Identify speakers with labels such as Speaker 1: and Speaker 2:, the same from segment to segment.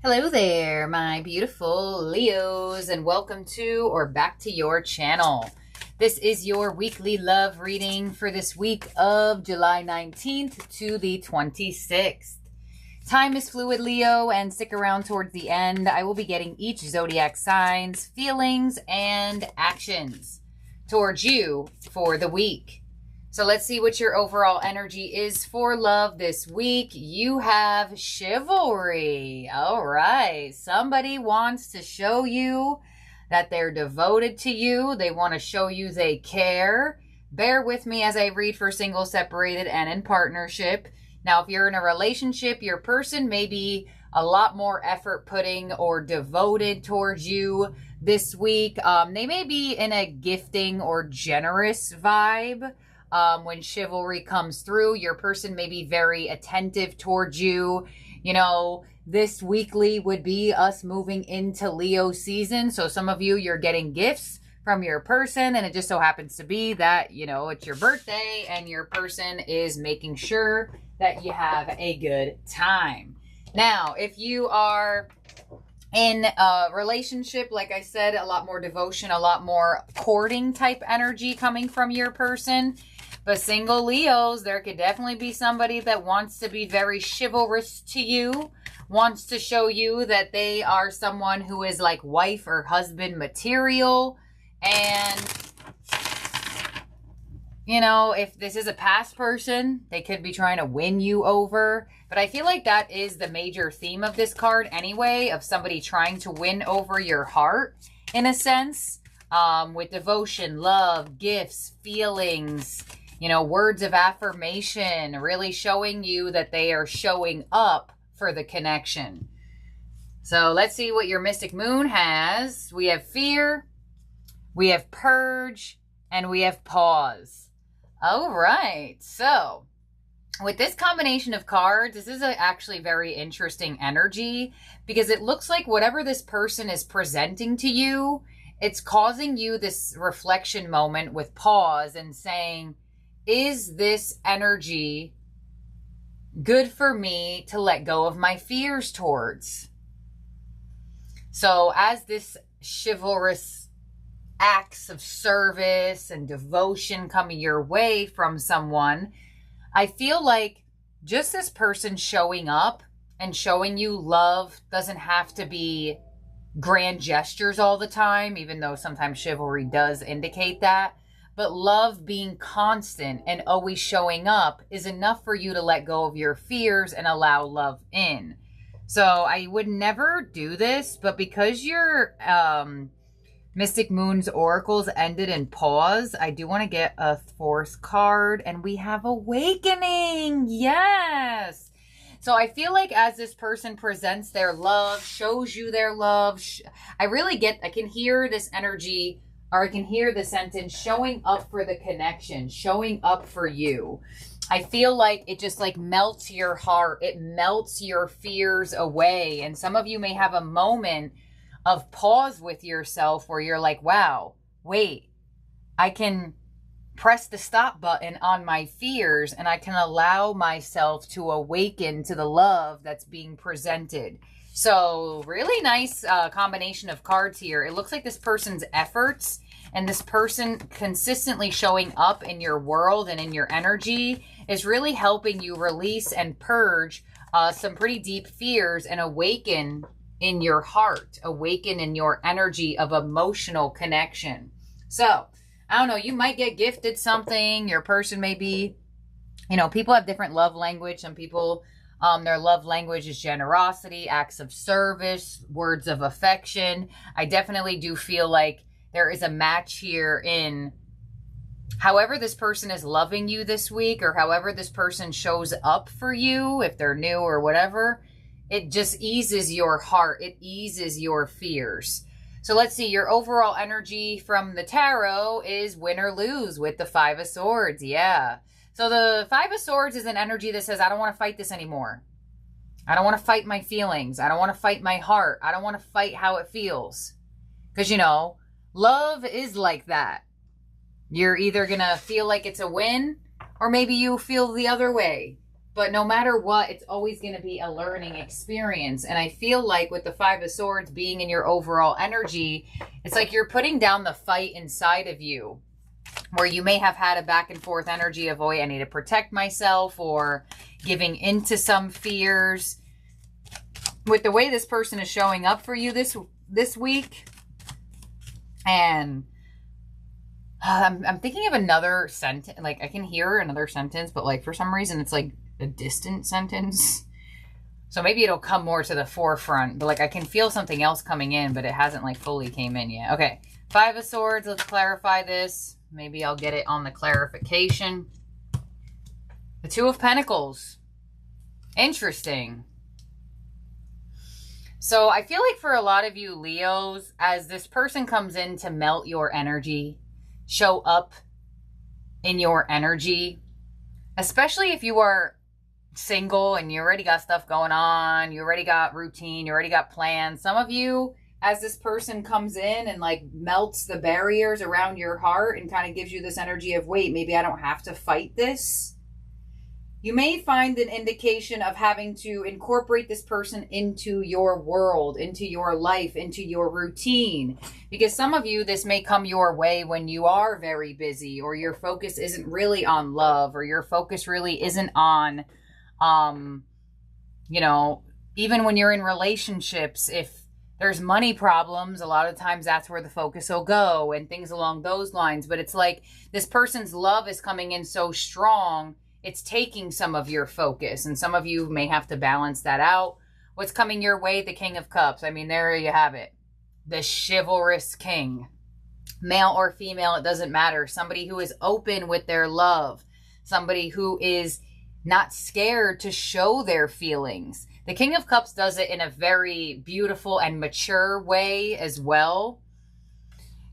Speaker 1: Hello there, my beautiful Leos, and welcome to or back to your channel. This is your weekly love reading for this week of July 19th to the 26th. Time is fluid, Leo, and stick around towards the end. I will be getting each zodiac sign's feelings and actions towards you for the week. So let's see what your overall energy is for love this week. You have chivalry. All right. Somebody wants to show you that they're devoted to you. They want to show you they care. Bear with me as I read for single, separated, and in partnership. Now, if you're in a relationship, your person may be a lot more effort putting or devoted towards you this week. They may be in a gifting or generous vibe. When chivalry comes through, your person may be very attentive towards you. You know, this weekly would be us moving into Leo season. So some of you, you're getting gifts from your person, and it just so happens to be that, you know, it's your birthday and your person is making sure that you have a good time. Now, if you are in a relationship, like I said, a lot more devotion, a lot more courting type energy coming from your person. But single Leos, there could definitely be somebody that wants to be very chivalrous to you, wants to show you that they are someone who is like wife or husband material. And, you know, if this is a past person, they could be trying to win you over. But I feel like that is the major theme of this card anyway, of somebody trying to win over your heart in a sense, with devotion, love, gifts, feelings, you know, words of affirmation, really showing you that they are showing up for the connection. So let's see what your mystic moon has. We have fear, we have purge, and we have pause. All right. So with this combination of cards, this is actually very interesting energy because it looks like whatever this person is presenting to you, it's causing you this reflection moment with pause and saying, is this energy good for me to let go of my fears towards? So as this chivalrous acts of service and devotion coming your way from someone, I feel like just this person showing up and showing you love doesn't have to be grand gestures all the time, even though sometimes chivalry does indicate that. But love being constant and always showing up is enough for you to let go of your fears and allow love in. So I would never do this, but because your Mystic Moon's oracles ended in pause, I do want to get a fourth card, and we have Awakening. Yes. So I feel like as this person presents their love, shows you their love, I can hear this energy, or I can hear the sentence, showing up for the connection, showing up for you. I feel like it just like melts your heart. It melts your fears away. And some of you may have a moment of pause with yourself where you're like, wow, wait, I can press the stop button on my fears and I can allow myself to awaken to the love that's being presented. So really nice combination of cards here. It looks like this person's efforts and this person consistently showing up in your world and in your energy is really helping you release and purge some pretty deep fears and awaken in your heart, awaken in your energy of emotional connection. So, I don't know, you might get gifted something. Your person may be, you know, people have different love language. Some people, their love language is generosity, acts of service, words of affection. I definitely do feel like there is a match here in however this person is loving you this week, or however this person shows up for you, if they're new or whatever. It just eases your heart. It eases your fears. So let's see, your overall energy from the tarot is win or lose with the Five of Swords. Yeah. So the Five of Swords is an energy that says, I don't want to fight this anymore. I don't want to fight my feelings. I don't want to fight my heart. I don't want to fight how it feels. Because, you know, love is like that. You're either going to feel like it's a win, or maybe you feel the other way. But no matter what, it's always going to be a learning experience. And I feel like with the Five of Swords being in your overall energy, it's like you're putting down the fight inside of you, where you may have had a back and forth energy of, oh, I need to protect myself, or giving into some fears. With the way this person is showing up for you this week, and I'm thinking of another sentence. Like, I can hear another sentence, but like for some reason it's like a distant sentence. So maybe it'll come more to the forefront, but like I can feel something else coming in, but it hasn't like fully came in yet. Okay, Five of Swords. Let's clarify this. Maybe I'll get it on the clarification. The Two of Pentacles. Interesting. So I feel like for a lot of you Leos, as this person comes in to melt your energy, show up in your energy, especially if you are single and you already got stuff going on, you already got routine, you already got plans. Some of you, as this person comes in and like melts the barriers around your heart and kind of gives you this energy of, wait, maybe I don't have to fight this. You may find an indication of having to incorporate this person into your world, into your life, into your routine. Because some of you, this may come your way when you are very busy, or your focus isn't really on love, or your focus really isn't on, you know, even when you're in relationships, if there's money problems, a lot of times that's where the focus will go and things along those lines. But it's like this person's love is coming in so strong, it's taking some of your focus, and some of you may have to balance that out. What's coming your way? The King of Cups. I mean, there you have it. The chivalrous king. Male or female, it doesn't matter. Somebody who is open with their love. Somebody who is not scared to show their feelings. The King of Cups does it in a very beautiful and mature way as well.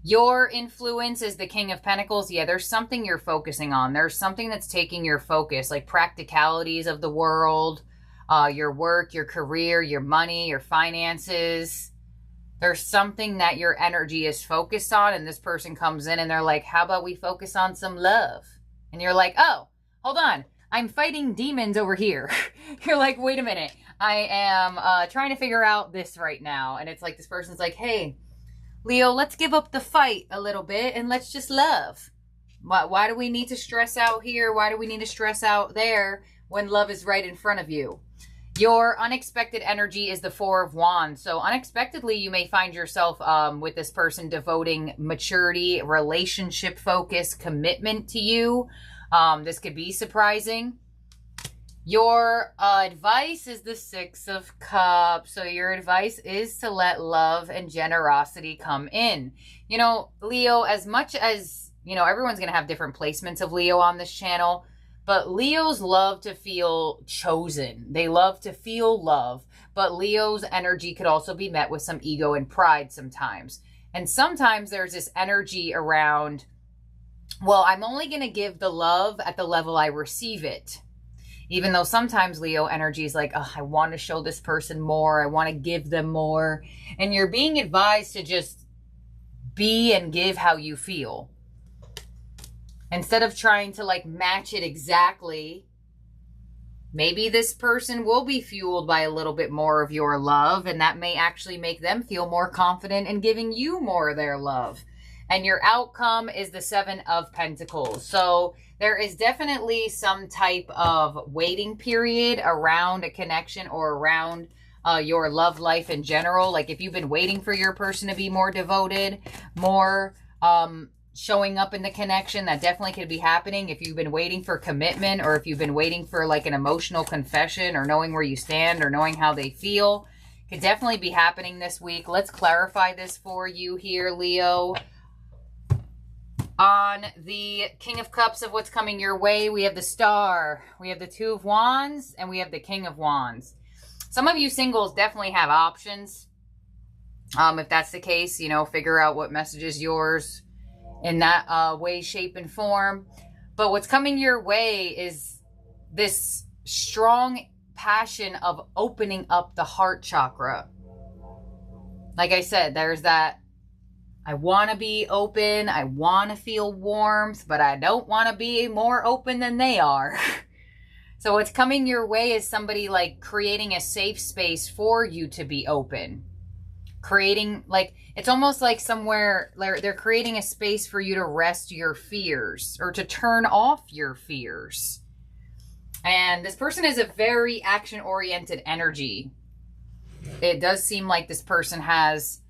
Speaker 1: Your influence is the King of Pentacles. Yeah, there's something you're focusing on. There's something that's taking your focus, like practicalities of the world, your work, your career, your money, your finances. There's something that your energy is focused on, and this person comes in and they're like, how about we focus on some love? And you're like, oh, hold on. I'm fighting demons over here. You're like, wait a minute. I am trying to figure out this right now. And it's like this person's like, hey, Leo, let's give up the fight a little bit and let's just love. Why do we need to stress out here? Why do we need to stress out there when love is right in front of you? Your unexpected energy is the Four of Wands. So unexpectedly, you may find yourself with this person devoting maturity, relationship focus, commitment to you. This could be surprising. Your advice is the Six of Cups. So your advice is to let love and generosity come in. You know, Leo, as much as, you know, everyone's going to have different placements of Leo on this channel, but Leos love to feel chosen. They love to feel love. But Leo's energy could also be met with some ego and pride sometimes. And sometimes there's this energy around, well, I'm only going to give the love at the level I receive it. Even though sometimes Leo energy is like, oh, I want to show this person more. I want to give them more. And you're being advised to just be and give how you feel. Instead of trying to like match it exactly, maybe this person will be fueled by a little bit more of your love. And that may actually make them feel more confident in giving you more of their love. And your outcome is the Seven of Pentacles. So there is definitely some type of waiting period around a connection or around your love life in general. Like if you've been waiting for your person to be more devoted, more showing up in the connection, that definitely could be happening. If you've been waiting for commitment, or if you've been waiting for like an emotional confession, or knowing where you stand, or knowing how they feel, could definitely be happening this week. Let's clarify this for you here, Leo. On the King of Cups of what's coming your way, we have the Star, we have the Two of Wands, and we have the King of Wands. Some of you singles definitely have options. If that's the case, you know, figure out what message is yours in that way, shape, and form. But what's coming your way is this strong passion of opening up the heart chakra. Like I said, there's that, I want to be open, I want to feel warmth, but I don't want to be more open than they are. So what's coming your way is somebody like creating a safe space for you to be open. Creating, like, it's almost like somewhere they're creating a space for you to rest your fears or to turn off your fears. And this person is a very action-oriented energy. It does seem like this person has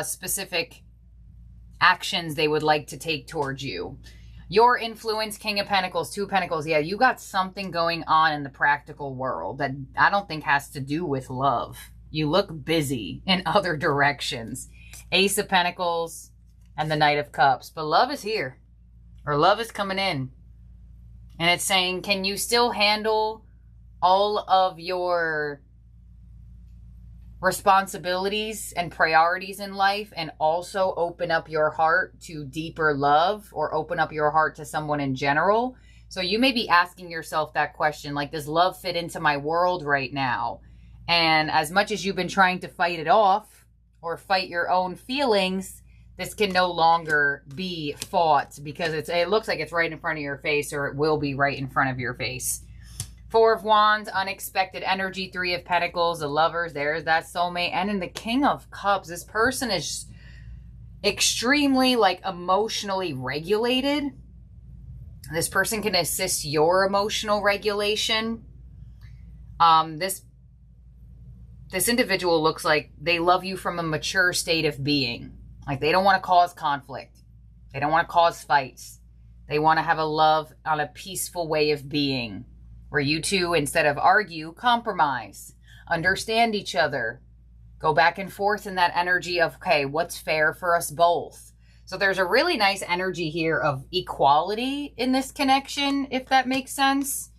Speaker 1: specific actions they would like to take towards you. Your influence, King of Pentacles, Two of Pentacles. Yeah, you got something going on in the practical world that I don't think has to do with love. You look busy in other directions. Ace of Pentacles and the Knight of Cups. But love is here. Or love is coming in. And it's saying, can you still handle all of your responsibilities and priorities in life and also open up your heart to deeper love or open up your heart to someone in general? So you may be asking yourself that question, like, does love fit into my world right now? And as much as you've been trying to fight it off or fight your own feelings, this can no longer be fought because it looks like it's right in front of your face, or it will be right in front of your face. Four of Wands, unexpected energy. Three of Pentacles, the Lovers, there's that soulmate. And in the King of Cups, this person is extremely, like, emotionally regulated. This person can assist your emotional regulation. This individual looks like they love you from a mature state of being. Like, they don't want to cause conflict. They don't want to cause fights. They want to have a love on a peaceful way of being, where you two, instead of argue, compromise, understand each other, go back and forth in that energy of, okay, what's fair for us both? So there's a really nice energy here of equality in this connection, if that makes sense.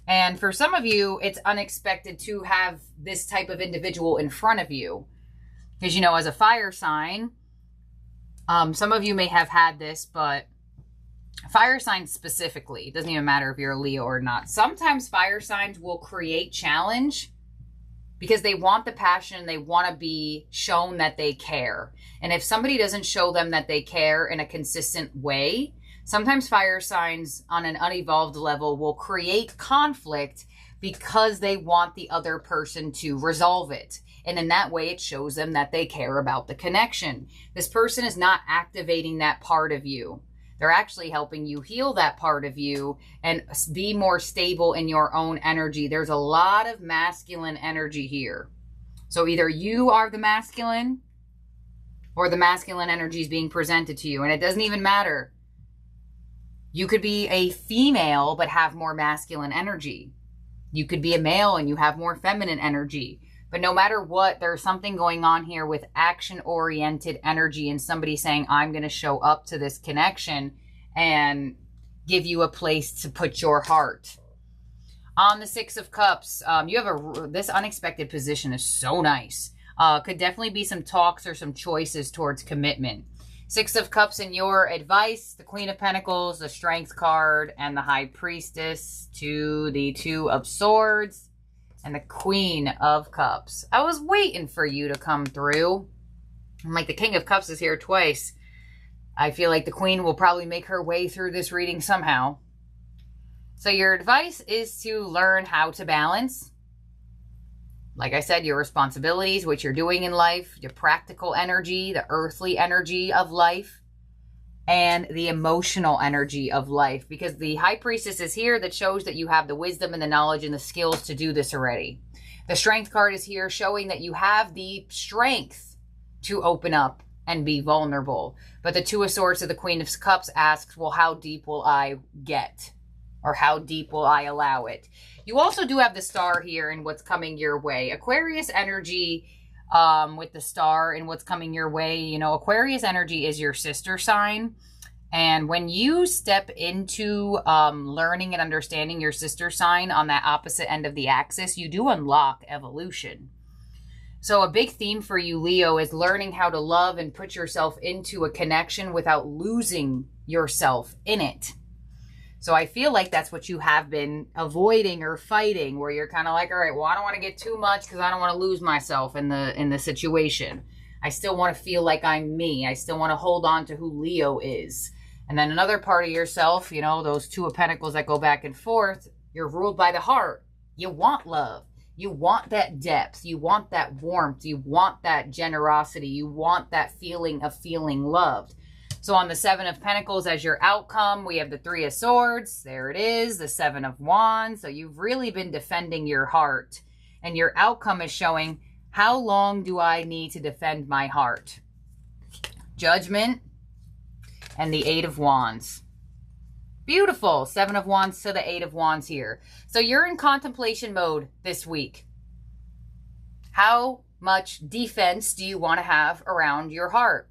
Speaker 1: And for some of you, it's unexpected to have this type of individual in front of you. Because, you know, as a fire sign, some of you may have had this, but fire signs specifically, it doesn't even matter if you're a Leo or not. Sometimes fire signs will create challenge because they want the passion. They want to be shown that they care. And if somebody doesn't show them that they care in a consistent way, sometimes fire signs on an unevolved level will create conflict because they want the other person to resolve it. And in that way, it shows them that they care about the connection. This person is not activating that part of you. They're actually helping you heal that part of you and be more stable in your own energy. There's a lot of masculine energy here. So either you are the masculine or the masculine energy is being presented to you. And it doesn't even matter. You could be a female but have more masculine energy. You could be a male and you have more feminine energy. But no matter what, there's something going on here with action-oriented energy and somebody saying, I'm going to show up to this connection and give you a place to put your heart. On the Six of Cups, you have this unexpected position is so nice. Could definitely be some talks or some choices towards commitment. Six of Cups in your advice, the Queen of Pentacles, the Strength card, and the High Priestess, to the Two of Swords, and the Queen of Cups. I was waiting for you to come through. I'm like, the King of Cups is here twice. I feel like the Queen will probably make her way through this reading somehow. So your advice is to learn how to balance, like I said, your responsibilities, what you're doing in life, your practical energy, the earthly energy of life, and the emotional energy of life. Because the High Priestess is here that shows that you have the wisdom and the knowledge and the skills to do this already. The Strength card is here showing that you have the strength to open up and be vulnerable. But the Two of Swords of the Queen of Cups asks, well, how deep will I get? Or how deep will I allow it? You also do have the Star here and what's coming your way. Aquarius energy with the Star and what's coming your way. You know, Aquarius energy is your sister sign. And when you step into learning and understanding your sister sign on that opposite end of the axis, you do unlock evolution. So a big theme for you, Leo, is learning how to love and put yourself into a connection without losing yourself in it. So I feel like that's what you have been avoiding or fighting, where you're kind of like, all right, well, I don't want to get too much because I don't want to lose myself in the situation. I still want to feel like I'm me. I still want to hold on to who Leo is. And then another part of yourself, you know, those Two of Pentacles that go back and forth, You're ruled by the heart. You want love. You want that depth. You want that warmth. You want that generosity. You want that feeling of feeling loved. So on the Seven of Pentacles as your outcome, we have the Three of Swords. There it is, the Seven of Wands. So you've really been defending your heart. And your outcome is showing, how long do I need to defend my heart? Judgment and the Eight of Wands. Beautiful. Seven of Wands to the Eight of Wands here. So you're in contemplation mode this week. How much defense do you want to have around your heart?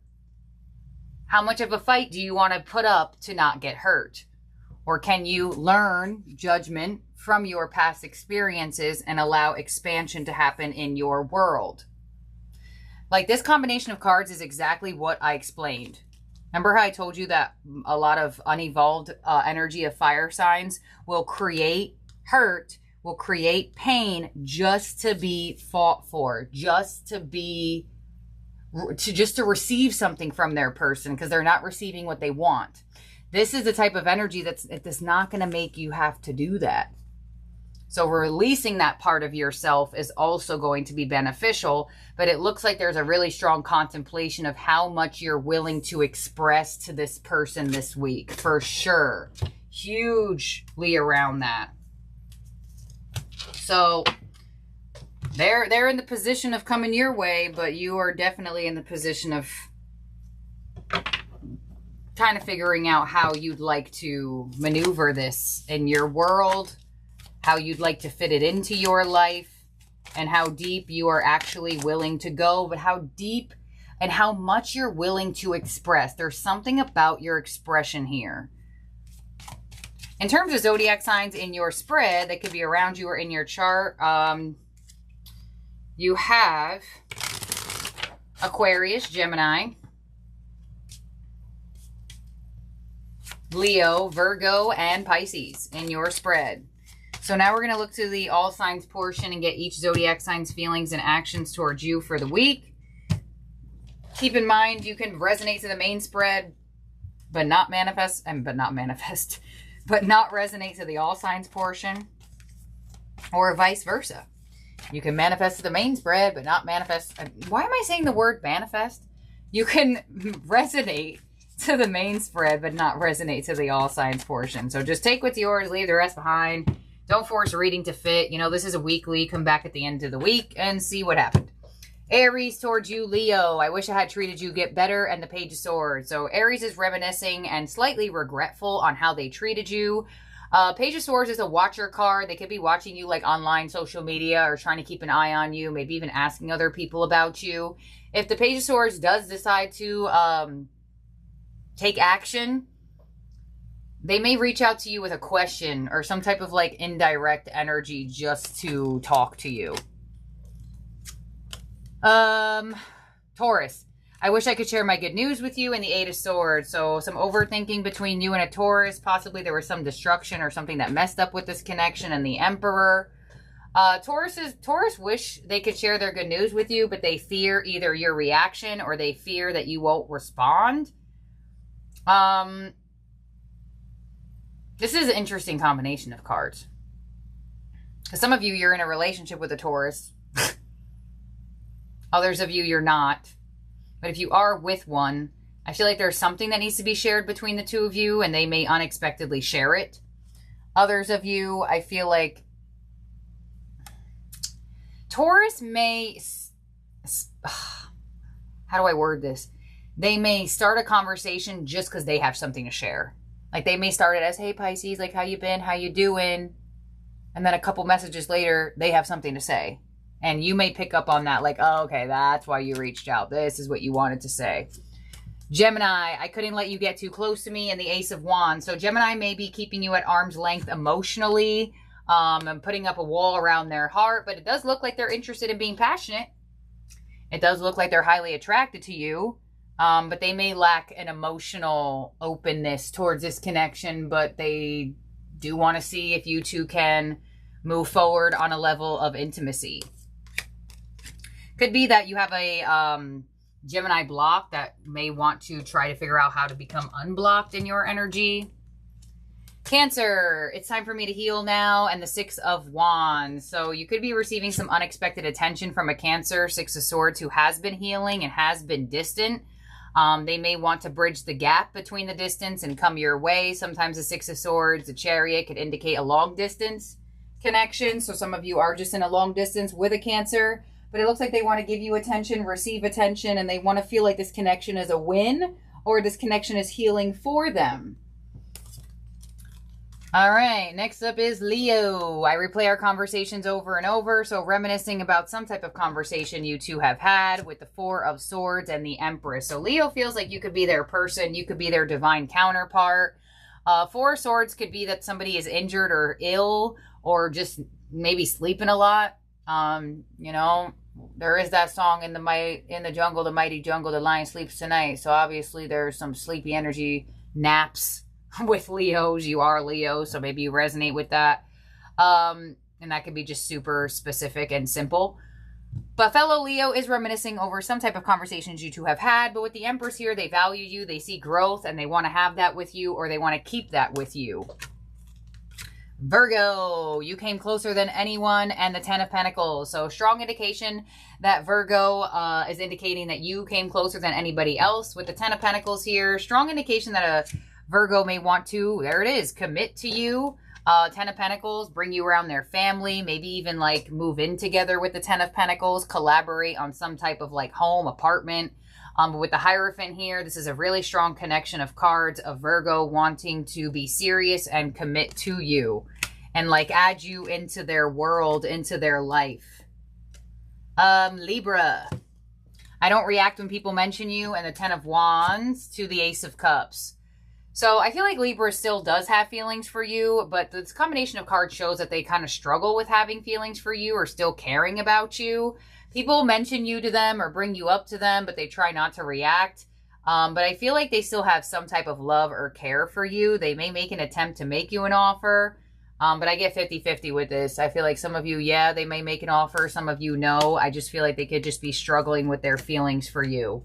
Speaker 1: How much of a fight do you want to put up to not get hurt? Or can you learn judgment from your past experiences and allow expansion to happen in your world? Like, this combination of cards is exactly what I explained. Remember how I told you that a lot of unevolved energy of fire signs will create hurt, will create pain just to be fought for, just to receive something from their person because they're not receiving what they want. This is the type of energy that's not going to make you have to do that. So releasing that part of yourself is also going to be beneficial, but it looks like there's a really strong contemplation of how much you're willing to express to this person this week, for sure. Hugely around that. So they're in the position of coming your way, but you are definitely in the position of kind of figuring out how you'd like to maneuver this in your world, how you'd like to fit it into your life, and how deep you are actually willing to go, but how deep and how much you're willing to express. There's something about your expression here. In terms of zodiac signs in your spread that could be around you or in your chart, you have Aquarius, Gemini, Leo, Virgo, and Pisces in your spread. So now we're going to look to the all signs portion and get each zodiac sign's feelings and actions towards you for the week. Keep in mind, you can resonate to the main spread, but not resonate to the all signs portion, or vice versa. You can manifest to the main spread, but not manifest. Why am I saying the word manifest? You can resonate to the main spread, but not resonate to the all signs portion. So just take what's yours, leave the rest behind. Don't force a reading to fit. You know, this is a weekly. Come back at the end of the week and see what happened. Aries, towards you, Leo. I wish I had treated you better, and the Page of Swords. So Aries is reminiscing and slightly regretful on how they treated you. Page of Swords is a watcher card. They could be watching you like online social media or trying to keep an eye on you, maybe even asking other people about you. If the Page of Swords does decide to take action, they may reach out to you with a question or some type of like indirect energy just to talk to you. Taurus. I wish I could share my good news with you, and the Eight of Swords. So some overthinking between you and a Taurus. Possibly there was some destruction or something that messed up with this connection, and the Emperor. Taurus wish they could share their good news with you, but they fear either your reaction or they fear that you won't respond. This is an interesting combination of cards. Because some of you, you're in a relationship with a Taurus. Others of you, you're not. But if you are with one, I feel like there's something that needs to be shared between the two of you, and they may unexpectedly share it. Others of you, I feel like Taurus may... How do I word this? They may start a conversation just because they have something to share. Like, they may start it as, hey, Pisces, like, how you been? How you doing? And then a couple messages later, they have something to say. And you may pick up on that, like, oh, okay, that's why you reached out. This is what you wanted to say. Gemini, I couldn't let you get too close to me, and the Ace of Wands. So Gemini may be keeping you at arm's length emotionally, and putting up a wall around their heart. But it does look like they're interested in being passionate. It does look like they're highly attracted to you. But they may lack an emotional openness towards this connection, but they do want to see if you two can move forward on a level of intimacy. Could be that you have a Gemini block that may want to try to figure out how to become unblocked in your energy. Cancer, it's time for me to heal now, and the Six of Wands. So you could be receiving some unexpected attention from a Cancer, Six of Swords, who has been healing and has been distant. They may want to bridge the gap between the distance and come your way. Sometimes the Six of Swords, the Chariot, could indicate a long distance connection. So some of you are just in a long distance with a Cancer, but it looks like they want to give you attention, receive attention, and they want to feel like this connection is a win or this connection is healing for them. All right, next up is Leo. I replay our conversations over and over, so reminiscing about some type of conversation you two have had with the Four of Swords and the Empress. So Leo feels like you could be their person, you could be their divine counterpart. Four of Swords could be that somebody is injured or ill or just maybe sleeping a lot. You know, there is that song in the jungle, the mighty jungle, the lion sleeps tonight. So obviously there's some sleepy energy, naps with Leos. You are Leo, so maybe you resonate with that. And that could be just super specific and simple. But fellow Leo is reminiscing over some type of conversations you two have had. But with the Empress here, they value you, they see growth, and they want to have that with you, or they want to keep that with you. Virgo, you came closer than anyone, and the Ten of Pentacles. So strong indication that Virgo is indicating that you came closer than anybody else. With the Ten of Pentacles here, strong indication that a Virgo may want to, there it is, commit to you. Ten of Pentacles, bring you around their family, maybe even like move in together with the Ten of Pentacles, collaborate on some type of like home, apartment. But with the Hierophant here, this is a really strong connection of cards of Virgo wanting to be serious and commit to you and like add you into their world, into their life. Libra, I don't react when people mention you, and the Ten of Wands to the Ace of Cups. So I feel like Libra still does have feelings for you, but this combination of cards shows that they kind of struggle with having feelings for you or still caring about you. People mention you to them or bring you up to them, but they try not to react. But I feel like they still have some type of love or care for you. They may make an attempt to make you an offer, but I get 50-50 with this. I feel like some of you, yeah, they may make an offer. Some of you, no. I just feel like they could just be struggling with their feelings for you.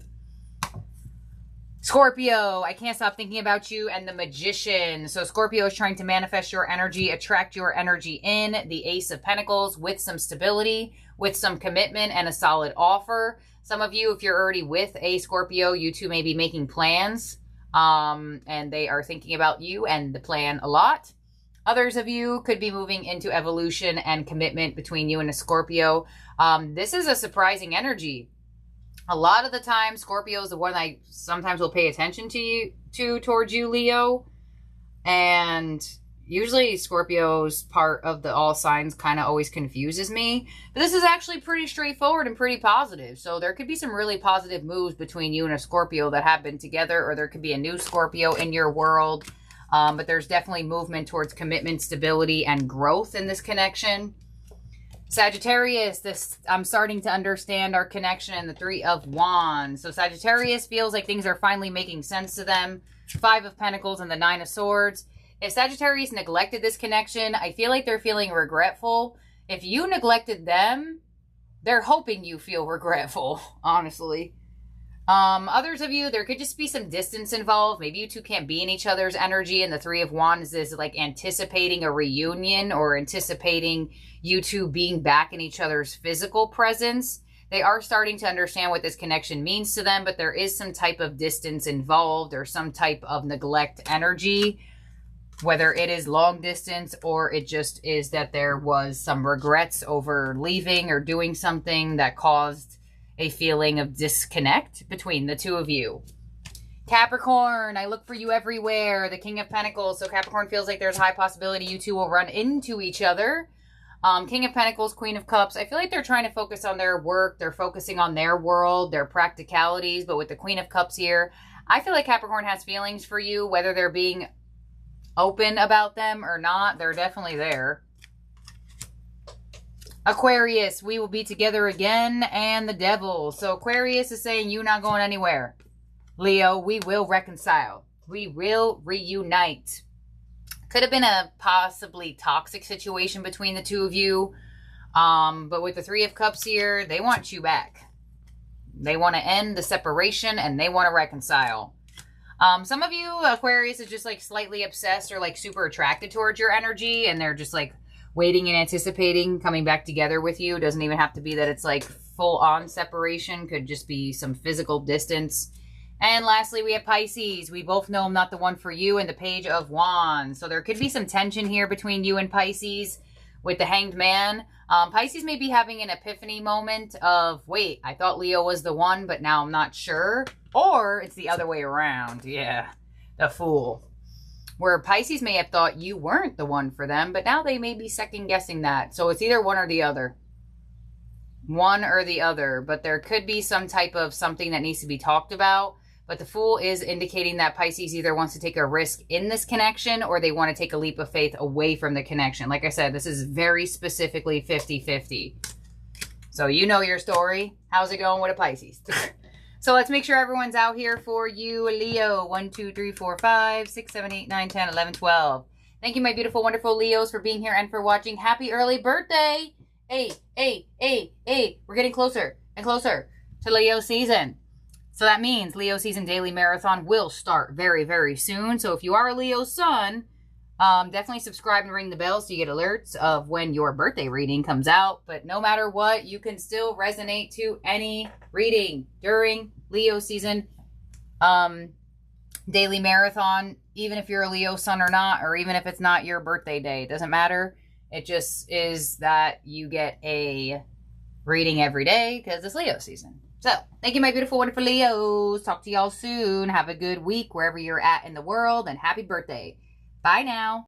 Speaker 1: Scorpio, I can't stop thinking about you, and the Magician. So Scorpio is trying to manifest your energy, attract your energy in. The Ace of Pentacles with some stability, with some commitment and a solid offer. Some of you, if you're already with a Scorpio, you two may be making plans, and they are thinking about you and the plan a lot. Others of you could be moving into evolution and commitment between you and a Scorpio. This is a surprising energy. A lot of the time, Scorpio is the one I sometimes will pay attention towards you, Leo. And usually Scorpio's part of the all signs kind of always confuses me. But this is actually pretty straightforward and pretty positive. So there could be some really positive moves between you and a Scorpio that happen together. Or there could be a new Scorpio in your world. But there's definitely movement towards commitment, stability, and growth in this connection. Sagittarius, I'm starting to understand our connection in the Three of Wands. So Sagittarius feels like things are finally making sense to them. Five of Pentacles and the Nine of Swords. If Sagittarius neglected this connection, I feel like they're feeling regretful. If you neglected them, they're hoping you feel regretful, honestly. Others of you, there could just be some distance involved. Maybe you two can't be in each other's energy, and the Three of Wands is like anticipating a reunion or anticipating you two being back in each other's physical presence. They are starting to understand what this connection means to them, but there is some type of distance involved or some type of neglect energy, whether it is long distance or it just is that there was some regrets over leaving or doing something that caused a feeling of disconnect between the two of you. Capricorn, I look for you everywhere. The King of Pentacles. So Capricorn feels like there's a high possibility you two will run into each other. King of Pentacles, Queen of Cups. I feel like they're trying to focus on their work. They're focusing on their world, their practicalities. But with the Queen of Cups here, I feel like Capricorn has feelings for you, whether they're being open about them or not. They're definitely there. Aquarius, we will be together again, and the Devil. So Aquarius is saying you're not going anywhere. Leo, we will reconcile. We will reunite. Could have been a possibly toxic situation between the two of you. But with the Three of Cups here, they want you back. They want to end the separation, and they want to reconcile. Some of you, Aquarius, is just like slightly obsessed or like super attracted towards your energy, and they're just like waiting and anticipating coming back together with you. It doesn't even have to be that it's like full on separation. Could just be some physical distance. And lastly, we have Pisces. We both know I'm not the one for you, and the Page of Wands. So there could be some tension here between you and Pisces with the Hanged Man. Pisces may be having an epiphany moment of, wait, I thought Leo was the one, but now I'm not sure. Or it's the other way around. Yeah, the Fool. Where Pisces may have thought you weren't the one for them, but now they may be second guessing that. So it's either one or the other. One or the other. But there could be some type of something that needs to be talked about. But the Fool is indicating that Pisces either wants to take a risk in this connection or they want to take a leap of faith away from the connection. Like I said, this is very specifically 50-50. So you know your story. How's it going with a Pisces? So let's make sure everyone's out here for you, Leo. 1, 2, 3, 4, 5, 6, 7, 8, 9, 10, 11, 12. Thank you, my beautiful, wonderful Leos, for being here and for watching. Happy early birthday. Hey, hey, hey, hey. We're getting closer and closer to Leo season. So that means Leo Season Daily Marathon will start very, very soon. So if you are a Leo sun, definitely subscribe and ring the bell so you get alerts of when your birthday reading comes out. But no matter what, you can still resonate to any reading during Leo Season Daily Marathon, even if you're a Leo sun or not, or even if it's not your birthday day. It doesn't matter. It just is that you get a reading every day because it's Leo season. So, thank you, my beautiful, wonderful Leos. Talk to y'all soon. Have a good week wherever you're at in the world, and happy birthday. Bye now.